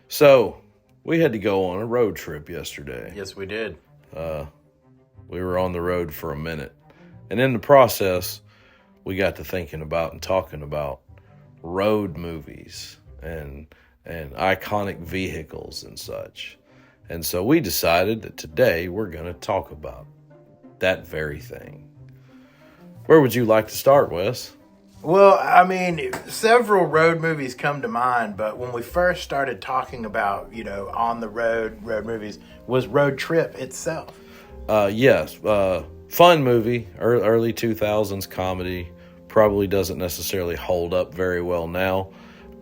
So, we had to go on a road trip yesterday. Yes, we did. We were on the road for a minute. And in the process, we got to thinking about and talking about road movies and iconic vehicles and such. And so we decided that today we're going to talk about that very thing. Where would you like to start, Wes? Well, I mean, several road movies come to mind, but when we first started talking about, on the road movies, was Road Trip itself. Yes. Fun movie, early 2000s comedy. Probably doesn't necessarily hold up very well now.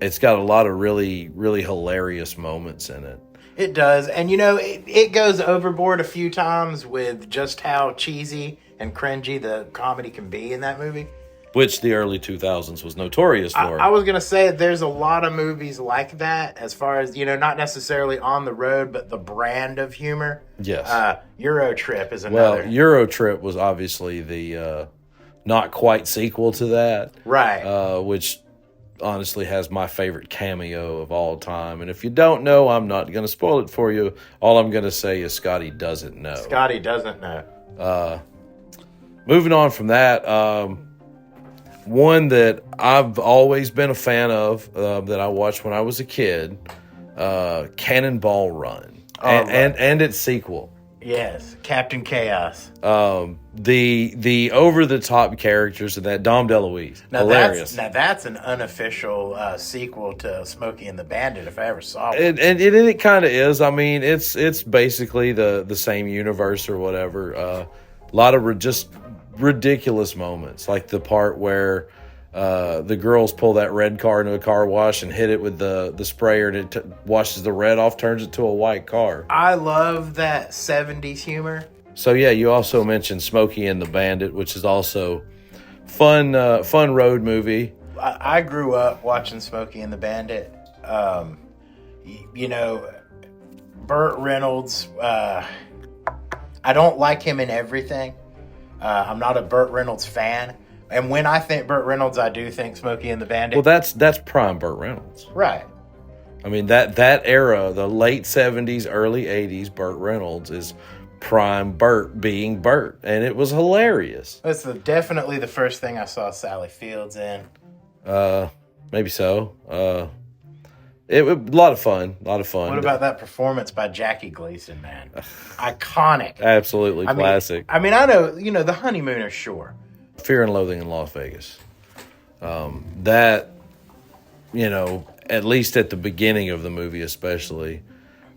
It's got a lot of really, really hilarious moments in it. It does. And, it goes overboard a few times with just how cheesy and cringy the comedy can be in that movie. Which the early 2000s was notorious for. I was going to say there's a lot of movies like that as far as, not necessarily on the road, but the brand of humor. Yes. Euro Trip is another. Well, Euro Trip was obviously the not quite sequel to that. Right. Which honestly has my favorite cameo of all time. And if you don't know, I'm not going to spoil it for you. All I'm going to say is Scotty doesn't know. Scotty doesn't know. Moving on from that, one that I've always been a fan of, that I watched when I was a kid, Cannonball Run, and its sequel. Yes, Captain Chaos. The over the top characters of that Dom DeLuise, hilarious. That's an unofficial sequel to Smokey and the Bandit, if I ever saw one. And it kind of is. I mean, it's basically the same universe or whatever. A lot of just ridiculous moments, like the part where the girls pull that red car into a car wash and hit it with the sprayer, and it washes the red off, turns it to a white car. I love that 70s humor. So yeah, you also mentioned Smokey and the Bandit, which is also fun road movie. I grew up watching Smokey and the Bandit. Burt Reynolds, I don't like him in everything. I'm not a Burt Reynolds fan. And when I think Burt Reynolds, I do think Smokey and the Bandit. Well, that's prime Burt Reynolds. Right. I mean, that era, the late 70s, early 80s, Burt Reynolds is prime Burt being Burt. And it was hilarious. That's definitely the first thing I saw Sally Fields in. Maybe so. It was a lot of fun. What about that performance by Jackie Gleason, man? Iconic. Absolutely classic. I know, The Honeymooner, sure. Fear and Loathing in Las Vegas. That, at least at the beginning of the movie especially,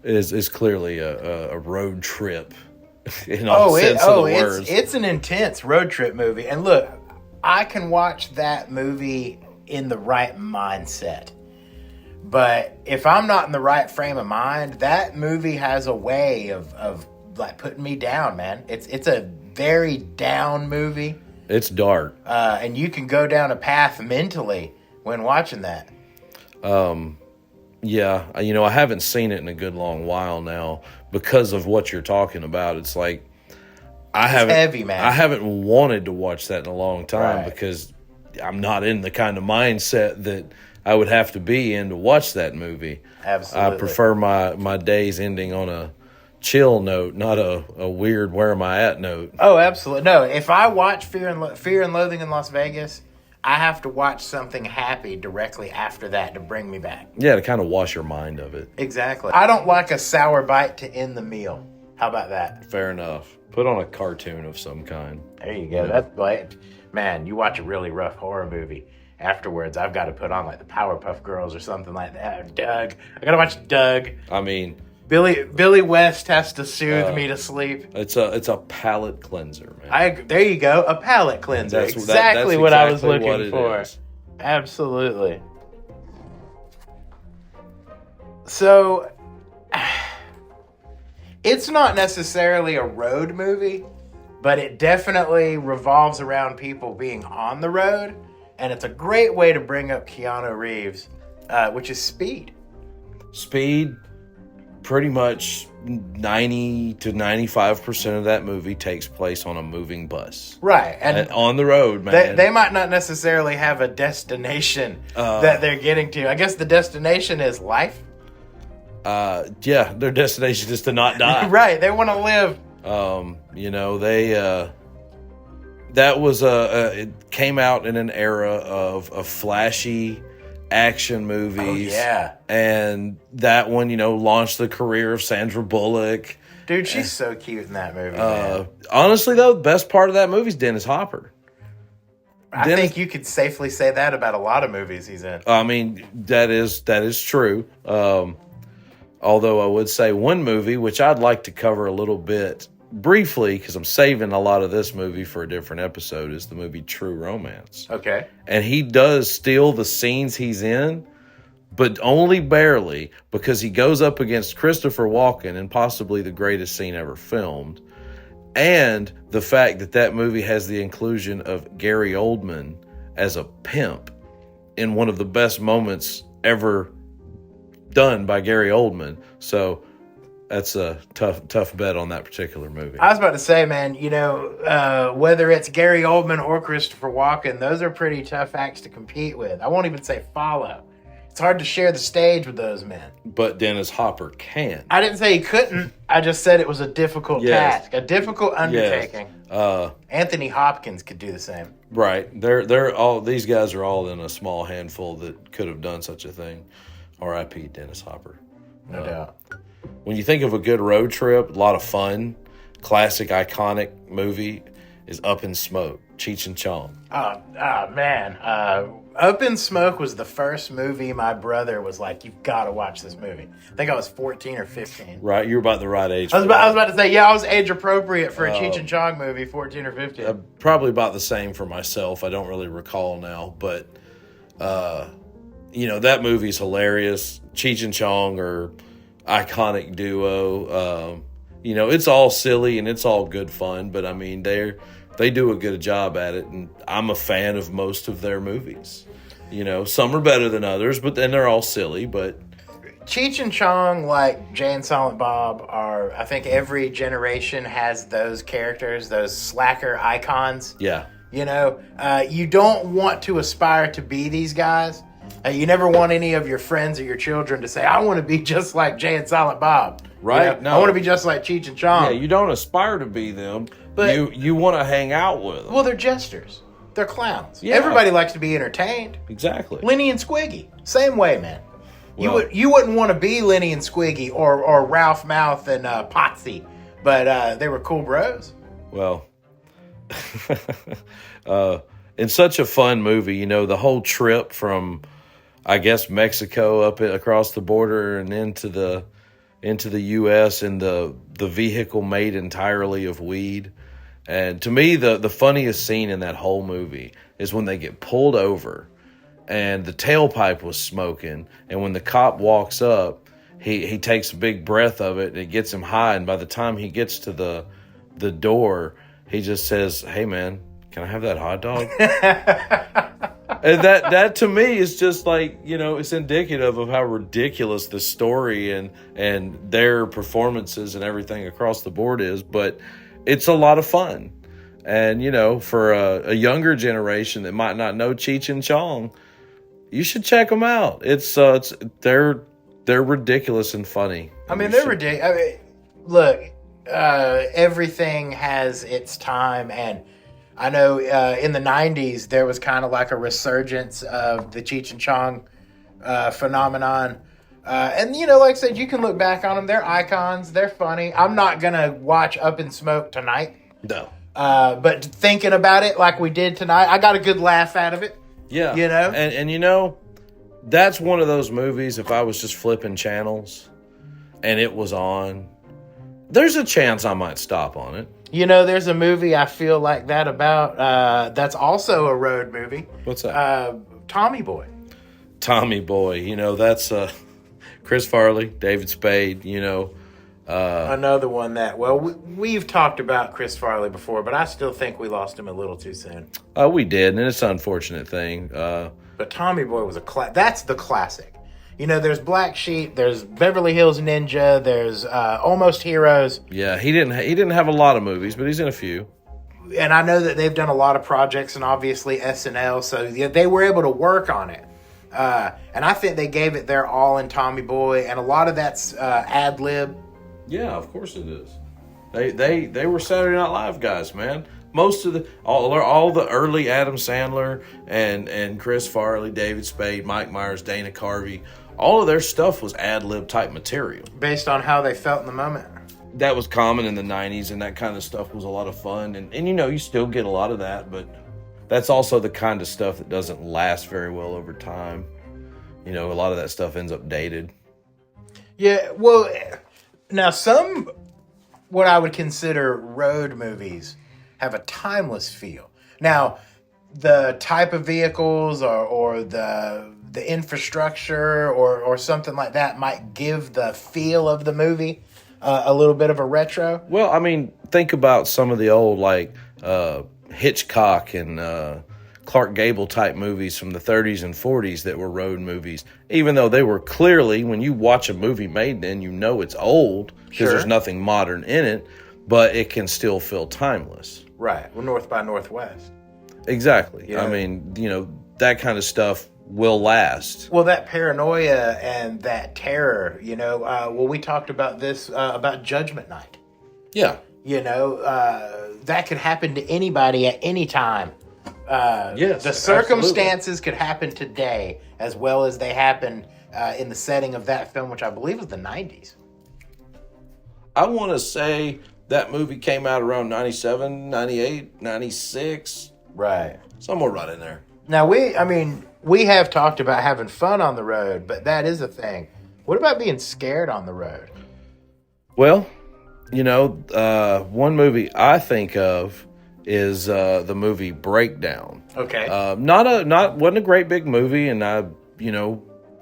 is clearly a road trip in all sense of the words. It's an intense road trip movie. And look, I can watch that movie in the right mindset. But if I'm not in the right frame of mind, that movie has a way of like putting me down, man. It's a very down movie. It's dark. And you can go down a path mentally when watching that. Yeah, I haven't seen it in a good long while now because of what you're talking about. It's like It's heavy, man. I haven't wanted to watch that in a long time, right, because I'm not in the kind of mindset that I would have to be in to watch that movie. Absolutely. I prefer my days ending on a chill note, not a weird where am I at note. Oh, absolutely. No, if I watch Fear and Loathing in Las Vegas, I have to watch something happy directly after that to bring me back. Yeah, to kind of wash your mind of it. Exactly. I don't like a sour bite to end the meal. How about that? Fair enough. Put on a cartoon of some kind. There you go. That's like, man, you watch a really rough horror movie. Afterwards, I've got to put on like the Powerpuff Girls or something like that. Doug. I got to watch Doug. I mean, Billy West has to soothe me to sleep. It's a palate cleanser, man. There you go, a palate cleanser. That's exactly what I was looking for. Is. Absolutely. So, it's not necessarily a road movie, but it definitely revolves around people being on the road, and it's a great way to bring up Keanu Reeves, which is Speed. Speed. Pretty much 90 to 95% of that movie takes place on a moving bus. Right. And on the road, man. They might not necessarily have a destination that they're getting to. I guess the destination is life. Yeah, their destination is to not die. Right. They want to live. That was it came out in an era of flashy action movies. Oh, yeah. And that one, launched the career of Sandra Bullock. Dude, she's so cute in that movie, man. Honestly, though, the best part of that movie is Dennis Hopper. I think you could safely say that about a lot of movies he's in. I mean, that is true. Although I would say one movie, which I'd like to cover a little bit briefly, because I'm saving a lot of this movie for a different episode, is the movie True Romance. Okay. And he does steal the scenes he's in, but only barely, because he goes up against Christopher Walken in possibly the greatest scene ever filmed. And the fact that movie has the inclusion of Gary Oldman as a pimp in one of the best moments ever done by Gary Oldman. So that's a tough bet on that particular movie. I was about to say, man, whether it's Gary Oldman or Christopher Walken, those are pretty tough acts to compete with. I won't even say follow. It's hard to share the stage with those men. But Dennis Hopper can. I didn't say he couldn't. I just said it was a difficult task, a difficult undertaking. Yes. Anthony Hopkins could do the same. Right. They're all, these guys are all in a small handful that could have done such a thing. R.I.P. Dennis Hopper. No doubt. When you think of a good road trip, a lot of fun, classic, iconic movie is Up in Smoke, Cheech and Chong. Oh man. Up in Smoke was the first movie my brother was like, you've got to watch this movie. I think I was 14 or 15. Right, you're about the right age. I was about to say, I was age appropriate for a Cheech and Chong movie, 14 or 15. Probably about the same for myself. I don't really recall now, but that movie's hilarious. Cheech and Chong are iconic duo. It's all silly and it's all good fun, but I mean they do a good job at it, and I'm a fan of most of their movies. Some are better than others, but then they're all silly. But Cheech and Chong, like Jay and Silent Bob, are, I think every generation has those characters, those slacker icons. Yeah. You don't want to aspire to be these guys. You never want any of your friends or your children to say, I want to be just like Jay and Silent Bob. Right. No. I want to be just like Cheech and Chong. Yeah, you don't aspire to be them, but you want to hang out with them. Well, they're jesters. They're clowns. Yeah. Everybody likes to be entertained. Exactly. Lenny and Squiggy, same way, man. You wouldn't want to be Lenny and Squiggy or Ralph Mouth and Potsy, but they were cool bros. Well, in such a fun movie, the whole trip from, I guess, Mexico up across the border and into the U.S. and the vehicle made entirely of weed. And to me, the funniest scene in that whole movie is when they get pulled over and the tailpipe was smoking. And when the cop walks up, he takes a big breath of it and it gets him high. And by the time he gets to the door, he just says, "Hey, man, can I have that hot dog?" And that to me is just like, it's indicative of how ridiculous the story and their performances and everything across the board is. But it's a lot of fun. And, for a younger generation that might not know Cheech and Chong, you should check them out. They're ridiculous and funny. I mean, they're ridiculous. Look, everything has its time, and I know in the 90s, there was kind of like a resurgence of the Cheech and Chong phenomenon. And, like I said, you can look back on them. They're icons. They're funny. I'm not going to watch Up in Smoke tonight. No. But thinking about it like we did tonight, I got a good laugh out of it. Yeah. And that's one of those movies, if I was just flipping channels and it was on, there's a chance I might stop on it. There's a movie I feel like that about. That's also a road movie. What's that? Tommy Boy. Tommy Boy. That's Chris Farley, David Spade. Another one that, we've talked about Chris Farley before, but I still think we lost him a little too soon. We did, and it's an unfortunate thing. But Tommy Boy was that's the classic. There's Black Sheep, there's Beverly Hills Ninja, there's Almost Heroes. Yeah, he didn't have a lot of movies, but he's in a few. And I know that they've done a lot of projects and obviously SNL, so they were able to work on it. And I think they gave it their all in Tommy Boy, and a lot of that's ad lib. Yeah, of course it is. They were Saturday Night Live guys, man. Most of all the early Adam Sandler and Chris Farley, David Spade, Mike Myers, Dana Carvey, all of their stuff was ad lib type material based on how they felt in the moment. That was common in the 90s, and that kind of stuff was a lot of fun. And you still get a lot of that, but that's also the kind of stuff that doesn't last very well over time. A lot of that stuff ends up dated. Yeah, well, now some what I would consider road movies have a timeless feel. Now, the type of vehicles or the infrastructure or something like that might give the feel of the movie a little bit of a retro. Well, I mean, think about some of the old Hitchcock and Clark Gable type movies from the 30s and 40s that were road movies. Even though they were clearly, when you watch a movie made then, it's old because there's nothing modern in it, but it can still feel timeless. Right. Well, North by Northwest. Exactly. Yeah. I mean, that kind of stuff will last. Well, that paranoia and that terror, we talked about this, about Judgment Night. Yeah. That could happen to anybody at any time. Yes, the circumstances could happen today as well as they happened in the setting of that film, which I believe was the 90s. I want to say that movie came out around 97, 98, 96. Right. Somewhere right in there. Now, we have talked about having fun on the road, but that is a thing. What about being scared on the road? Well, one movie I think of is the movie Breakdown. Okay. Wasn't a great big movie, and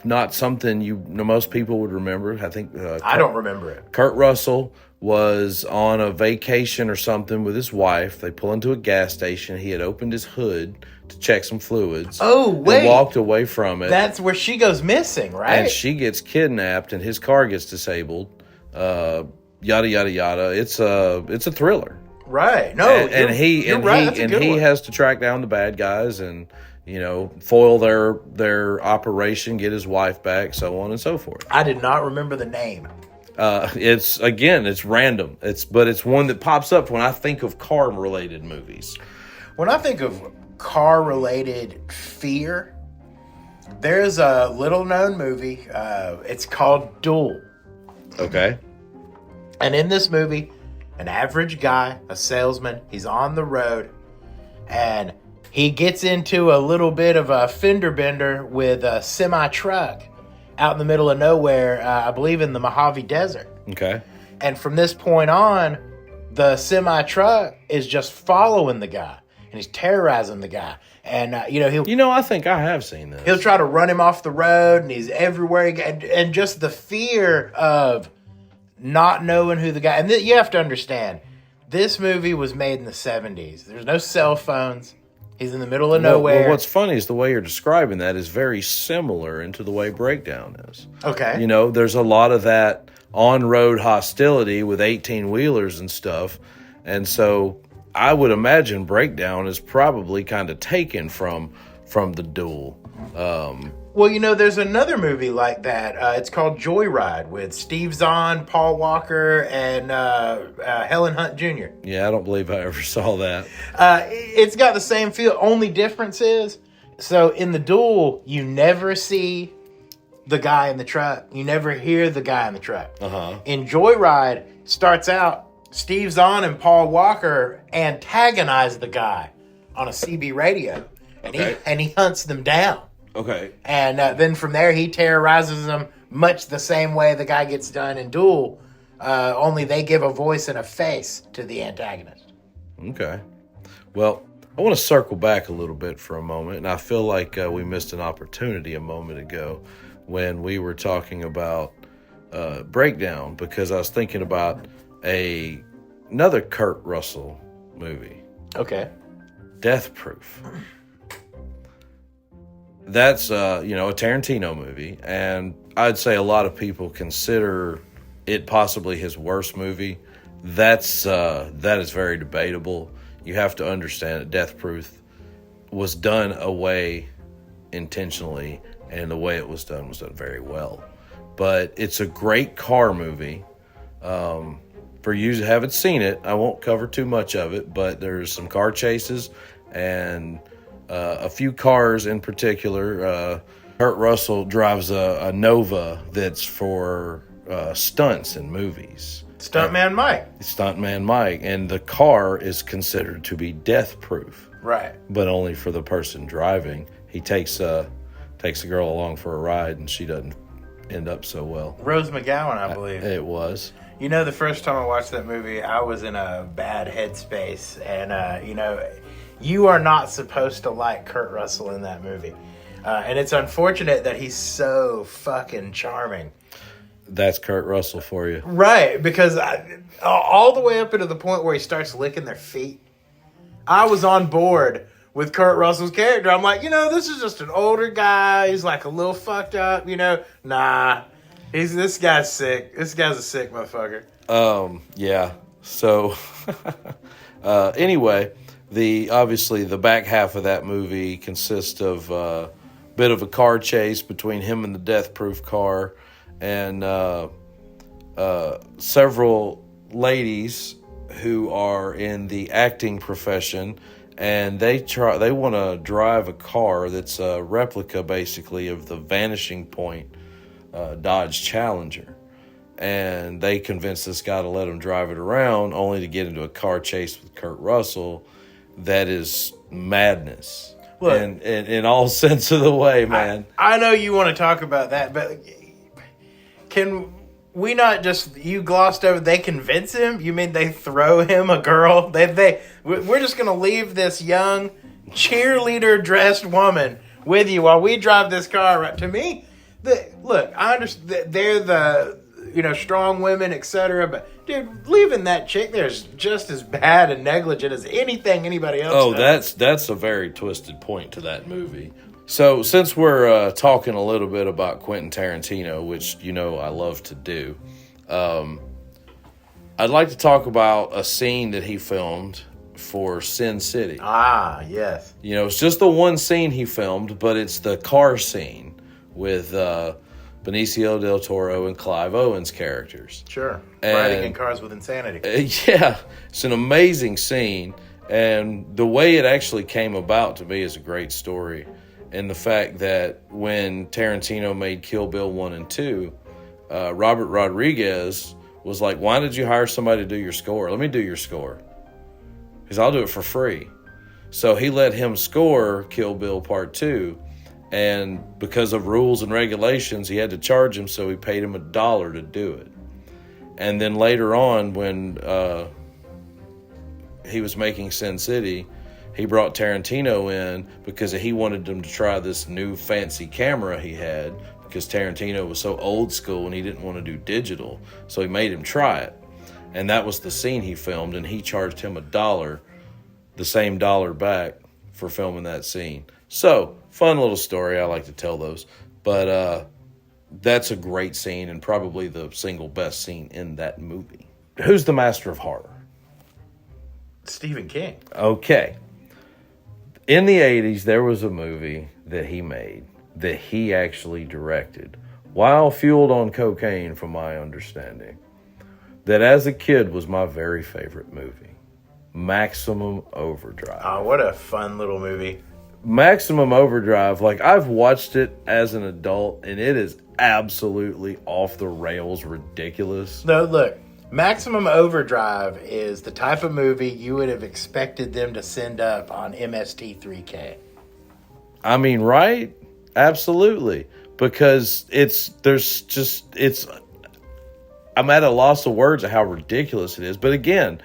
not something most people would remember. I think I don't remember it. Kurt Russell was on a vacation or something with his wife. They pull into a gas station. He had opened his hood to check some fluids. Oh, wait. And walked away from it. That's where she goes missing, right? And she gets kidnapped, and his car gets disabled. Yada yada yada. It's a thriller. Right. No, he has to track down the bad guys and foil their operation, get his wife back, so on and so forth. I did not remember the name. It's random. But it's one that pops up when I think of car related movies. When I think of car related fear, there's a little known movie. It's called Duel. Okay. And in this movie, an average guy, a salesman, he's on the road, and he gets into a little bit of a fender bender with a semi-truck out in the middle of nowhere, I believe in the Mojave Desert. Okay. And from this point on, the semi-truck is just following the guy, and he's terrorizing the guy. And, he'll... I think I have seen this. He'll try to run him off the road, and he's everywhere. And just the fear of not knowing who the guy... And you have to understand, this movie was made in the 70s. There's no cell phones. He's in the middle of nowhere. Well, what's funny is the way you're describing that is very similar into the way Breakdown is. Okay. There's a lot of that on-road hostility with 18-wheelers and stuff. And so I would imagine Breakdown is probably kind of taken from the Duel. Well, there's another movie like that. It's called Joyride with Steve Zahn, Paul Walker, and Helen Hunt Jr. Yeah, I don't believe I ever saw that. It's got the same feel. Only difference is, so in the Duel, you never see the guy in the truck. You never hear the guy in the truck. Uh-huh. In Joyride, starts out, Steve Zahn and Paul Walker antagonize the guy on a CB radio. And he hunts them down. Okay. And then from there, he terrorizes them much the same way the guy gets done in Duel, only they give a voice and a face to the antagonist. Okay. Well, I want to circle back a little bit for a moment, and I feel like we missed an opportunity a moment ago when we were talking about Breakdown, because I was thinking about another Kurt Russell movie. Okay. Death Proof. That's a Tarantino movie, and I'd say a lot of people consider it possibly his worst movie. That is very debatable. You have to understand that Death Proof was done away intentionally and the way it was done very well. But it's a great car movie. For you who haven't seen it, I won't cover too much of it, but there's some car chases and a few cars in particular. Kurt Russell drives a Nova that's for stunts in movies. Stuntman Mike. Stuntman Mike. And the car is considered to be death-proof. Right. But only for the person driving. He takes a girl along for a ride, and she doesn't end up so well. Rose McGowan, I believe. It was. You know, the first time I watched that movie, I was in a bad headspace. And, you are not supposed to like Kurt Russell in that movie. And it's unfortunate that he's so fucking charming. That's Kurt Russell for you. Right, because all the way up into the point where he starts licking their feet, I was on board with Kurt Russell's character. I'm like, this is just an older guy. He's like a little fucked up, Nah. This guy's sick. This guy's a sick motherfucker. Yeah. So, anyway, obviously the back half of that movie consists of a bit of a car chase between him and the death-proof car, and several ladies who are in the acting profession, and they want to drive a car that's a replica, basically, of the Vanishing Point Dodge Challenger. And they convince this guy to let him drive it around, only to get into a car chase with Kurt Russell. That is madness. Look, in all sense of the way, man. I know you want to talk about that, but can we not just, you glossed over, they convince him? You mean they throw him a girl? We're just going to leave this young cheerleader-dressed woman with you while we drive this car. Right? To me, look, I understand they're the strong women, etc. But dude, leaving that chick there is just as bad and negligent as anything anybody else does. That's a very twisted point to that movie. So since we're talking a little bit about Quentin Tarantino, which I love to do, I'd like to talk about a scene that he filmed for Sin City. Ah, yes. It's just the one scene he filmed, but it's the car scene with Benicio del Toro and Clive Owen's characters. Sure. Riding in cars with insanity. Yeah. It's an amazing scene. And the way it actually came about, to me, is a great story. And the fact that when Tarantino made Kill Bill 1 and 2, Robert Rodriguez was like, why did you hire somebody to do your score? Let me do your score. Because I'll do it for free. So he let him score Kill Bill Part 2. And because of rules and regulations, he had to charge him, so he paid him $1 to do it. And then later on, when he was making Sin City, he brought Tarantino in because he wanted him to try this new fancy camera he had, because Tarantino was so old school and he didn't want to do digital. So he made him try it. And that was the scene he filmed, and he charged him $1, the same dollar back for filming that scene. So, fun little story. I like to tell those. But that's a great scene and probably the single best scene in that movie. Who's the master of horror? Stephen King. Okay. In the 80s, there was a movie that he made that he actually directed while fueled on cocaine, from my understanding, that as a kid was my very favorite movie. Maximum Overdrive. Oh, what a fun little movie. Maximum Overdrive, I've watched it as an adult, and it is absolutely off the rails ridiculous. No, look, Maximum Overdrive is the type of movie you would have expected them to send up on MST3K. I mean, right? Absolutely. Because I'm at a loss of words of how ridiculous it is. But again,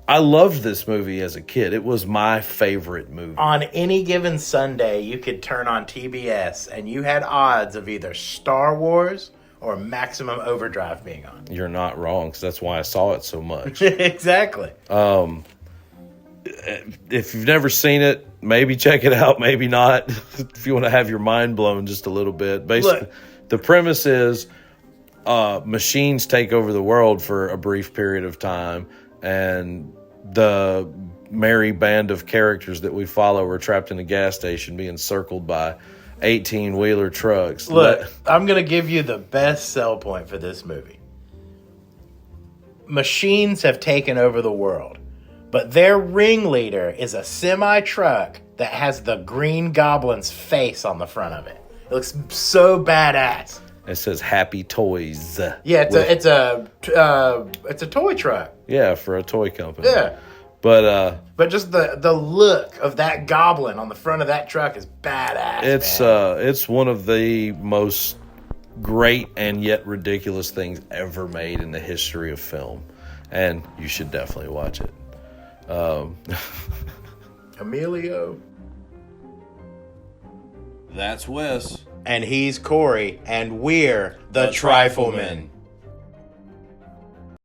I loved this movie as a kid. It was my favorite movie. On any given Sunday, you could turn on TBS and you had odds of either Star Wars or Maximum Overdrive being on. You're not wrong, because that's why I saw it so much. Exactly. If you've never seen it, maybe check it out, maybe not. If you want to have your mind blown just a little bit. Basically, the premise is machines take over the world for a brief period of time, and the merry band of characters that we follow are trapped in a gas station being circled by 18-wheeler trucks. Look, I'm going to give you the best sell point for this movie. Machines have taken over the world, but their ringleader is a semi-truck that has the Green Goblin's face on the front of it. It looks so badass. It says Happy Toys. Yeah, it's a toy truck. Yeah, for a toy company. Yeah. But just the look of that goblin on the front of that truck is badass. It's one of the most great and yet ridiculous things ever made in the history of film, and you should definitely watch it. Emilio. That's Wes. And he's Corey, and we're the Triflemen.